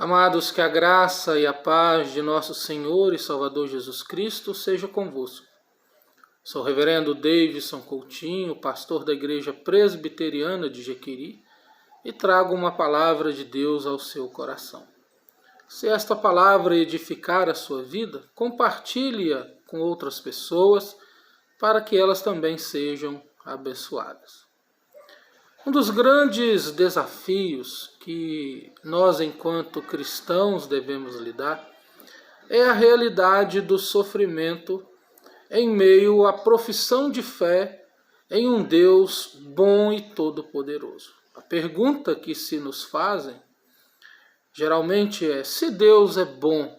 Amados, que a graça e a paz de nosso Senhor e Salvador Jesus Cristo seja convosco. Sou o reverendo Davidson Coutinho, pastor da Igreja Presbiteriana de Jequeri, e trago uma palavra de Deus ao seu coração. Se esta palavra edificar a sua vida, compartilhe-a com outras pessoas, para que elas também sejam abençoadas. Um dos grandes desafios que nós, enquanto cristãos, devemos lidar é a realidade do sofrimento em meio à profissão de fé em um Deus bom e todo-poderoso. A pergunta que se nos fazem geralmente é: se Deus é bom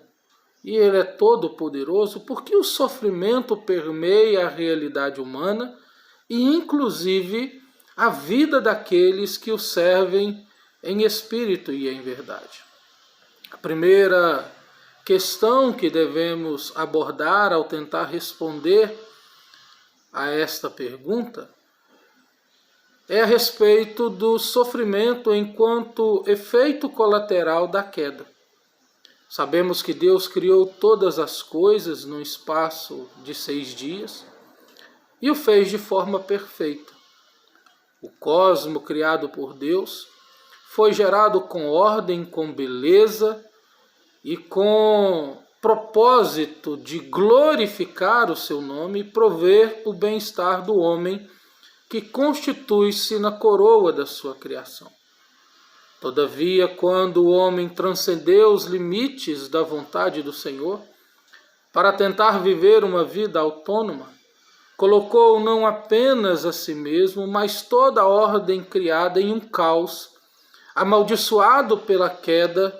e Ele é todo-poderoso, por que o sofrimento permeia a realidade humana e, inclusive, a vida daqueles que o servem em espírito e em verdade? A primeira questão que devemos abordar ao tentar responder a esta pergunta é a respeito do sofrimento enquanto efeito colateral da queda. Sabemos que Deus criou todas as coisas num espaço de 6 dias e o fez de forma perfeita. O cosmo criado por Deus foi gerado com ordem, com beleza e com propósito de glorificar o seu nome e prover o bem-estar do homem, que constitui-se na coroa da sua criação. Todavia, quando o homem transcendeu os limites da vontade do Senhor para tentar viver uma vida autônoma, colocou não apenas a si mesmo, mas toda a ordem criada em um caos, amaldiçoado pela queda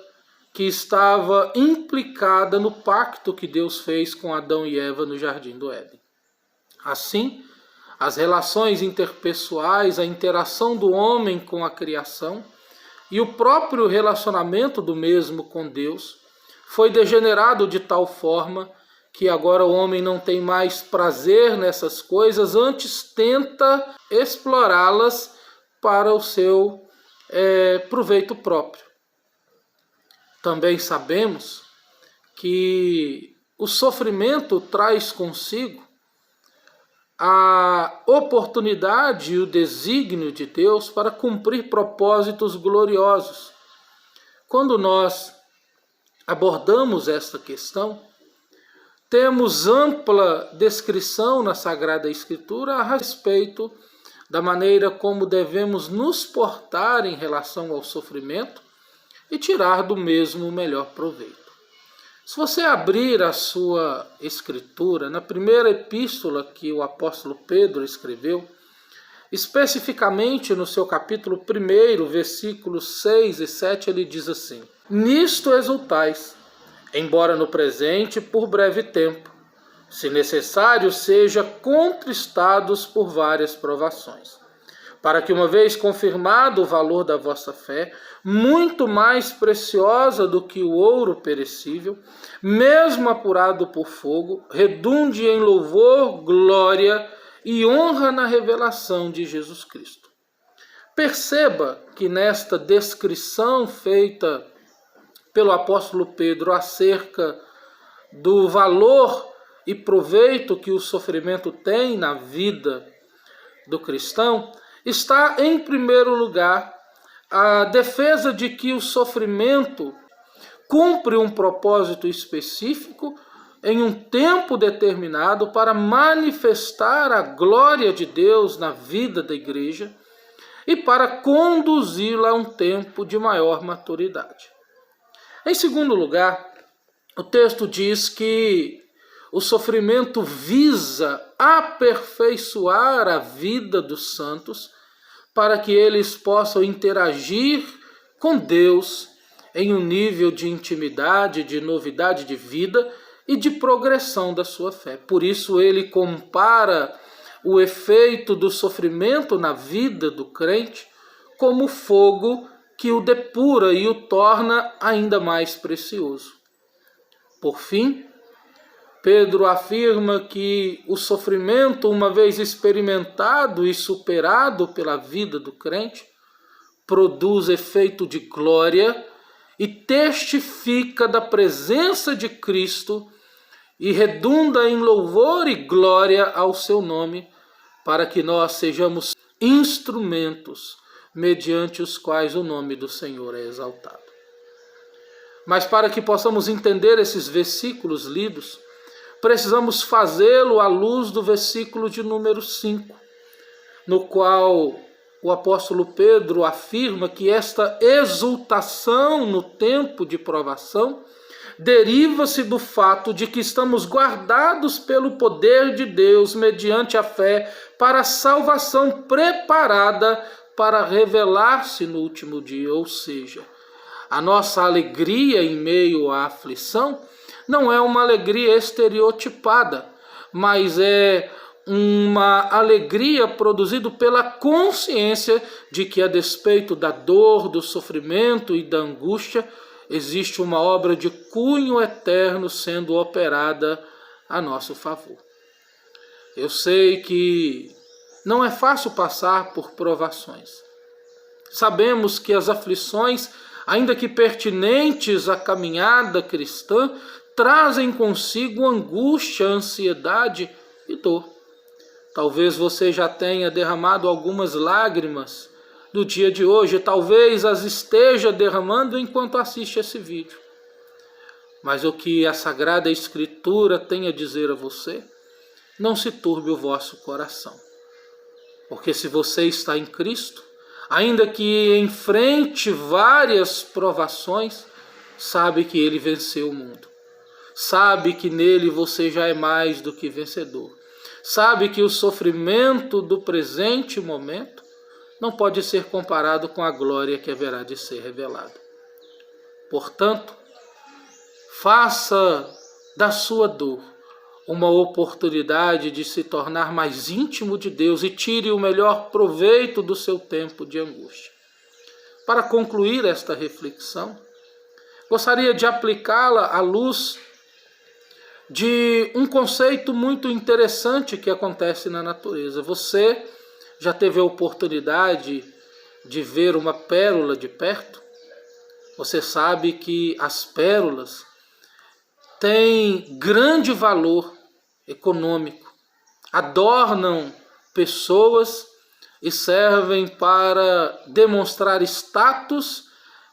que estava implicada no pacto que Deus fez com Adão e Eva no Jardim do Éden. Assim, as relações interpessoais, a interação do homem com a criação e o próprio relacionamento do mesmo com Deus foi degenerado de tal forma que agora o homem não tem mais prazer nessas coisas, antes tenta explorá-las para o seu proveito próprio. Também sabemos que o sofrimento traz consigo a oportunidade e o desígnio de Deus para cumprir propósitos gloriosos. Quando nós abordamos esta questão, temos ampla descrição na Sagrada Escritura a respeito da maneira como devemos nos portar em relação ao sofrimento e tirar do mesmo o melhor proveito. Se você abrir a sua Escritura, na primeira epístola que o apóstolo Pedro escreveu, especificamente no seu capítulo 1, versículos 6 e 7, ele diz assim: nisto exultais, embora no presente por breve tempo, se necessário seja contristados por várias provações, para que, uma vez confirmado o valor da vossa fé, muito mais preciosa do que o ouro perecível, mesmo apurado por fogo, redunde em louvor, glória e honra na revelação de Jesus Cristo. Perceba que nesta descrição feita pelo apóstolo Pedro acerca do valor e proveito que o sofrimento tem na vida do cristão, está em primeiro lugar a defesa de que o sofrimento cumpre um propósito específico em um tempo determinado para manifestar a glória de Deus na vida da igreja e para conduzi-la a um tempo de maior maturidade. Em segundo lugar, o texto diz que o sofrimento visa aperfeiçoar a vida dos santos para que eles possam interagir com Deus em um nível de intimidade, de novidade de vida e de progressão da sua fé. Por isso ele compara o efeito do sofrimento na vida do crente como fogo que o depura e o torna ainda mais precioso. Por fim, Pedro afirma que o sofrimento, uma vez experimentado e superado pela vida do crente, produz efeito de glória e testifica da presença de Cristo e redunda em louvor e glória ao seu nome, para que nós sejamos instrumentos mediante os quais o nome do Senhor é exaltado. Mas para que possamos entender esses versículos lidos, precisamos fazê-lo à luz do versículo de número 5, no qual o apóstolo Pedro afirma que esta exultação no tempo de provação deriva-se do fato de que estamos guardados pelo poder de Deus mediante a fé para a salvação preparada para revelar-se no último dia. Ou seja, a nossa alegria em meio à aflição não é uma alegria estereotipada, mas é uma alegria produzida pela consciência de que, a despeito da dor, do sofrimento e da angústia, existe uma obra de cunho eterno sendo operada a nosso favor. Eu sei que não é fácil passar por provações. Sabemos que as aflições, ainda que pertinentes à caminhada cristã, trazem consigo angústia, ansiedade e dor. Talvez você já tenha derramado algumas lágrimas no dia de hoje, talvez as esteja derramando enquanto assiste esse vídeo. Mas o que a Sagrada Escritura tem a dizer a você, não se turbe o vosso coração. Porque se você está em Cristo, ainda que enfrente várias provações, sabe que Ele venceu o mundo. Sabe que nele você já é mais do que vencedor. Sabe que o sofrimento do presente momento não pode ser comparado com a glória que haverá de ser revelada. Portanto, faça da sua dor uma oportunidade de se tornar mais íntimo de Deus e tire o melhor proveito do seu tempo de angústia. Para concluir esta reflexão, gostaria de aplicá-la à luz de um conceito muito interessante que acontece na natureza. Você já teve a oportunidade de ver uma pérola de perto? Você sabe que as pérolas têm grande valor econômico, adornam pessoas e servem para demonstrar status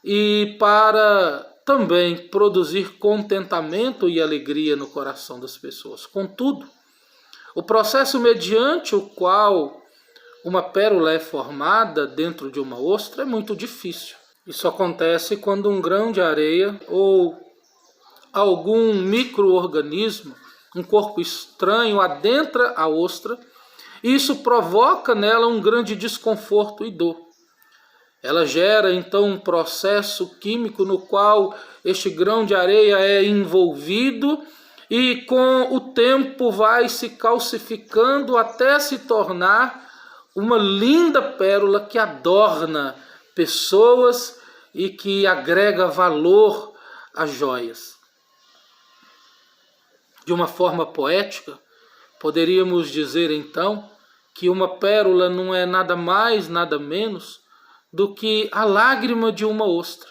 e para também produzir contentamento e alegria no coração das pessoas. Contudo, o processo mediante o qual uma pérola é formada dentro de uma ostra é muito difícil. Isso acontece quando um grão de areia ou algum micro-organismo, um corpo estranho, adentra a ostra, e isso provoca nela um grande desconforto e dor. Ela gera então um processo químico no qual este grão de areia é envolvido e com o tempo vai se calcificando até se tornar uma linda pérola que adorna pessoas e que agrega valor às joias. De uma forma poética, poderíamos dizer então que uma pérola não é nada mais, nada menos do que a lágrima de uma ostra,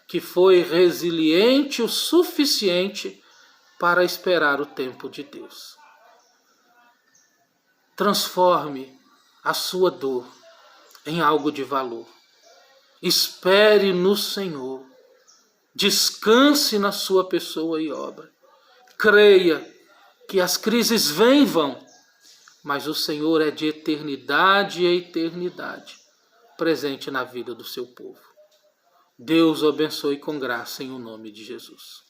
que foi resiliente o suficiente para esperar o tempo de Deus. Transforme a sua dor em algo de valor. Espere no Senhor. Descanse na sua pessoa e obra. Creia que as crises vêm e vão, mas o Senhor é de eternidade a eternidade, presente na vida do seu povo. Deus o abençoe com graça em o nome de Jesus.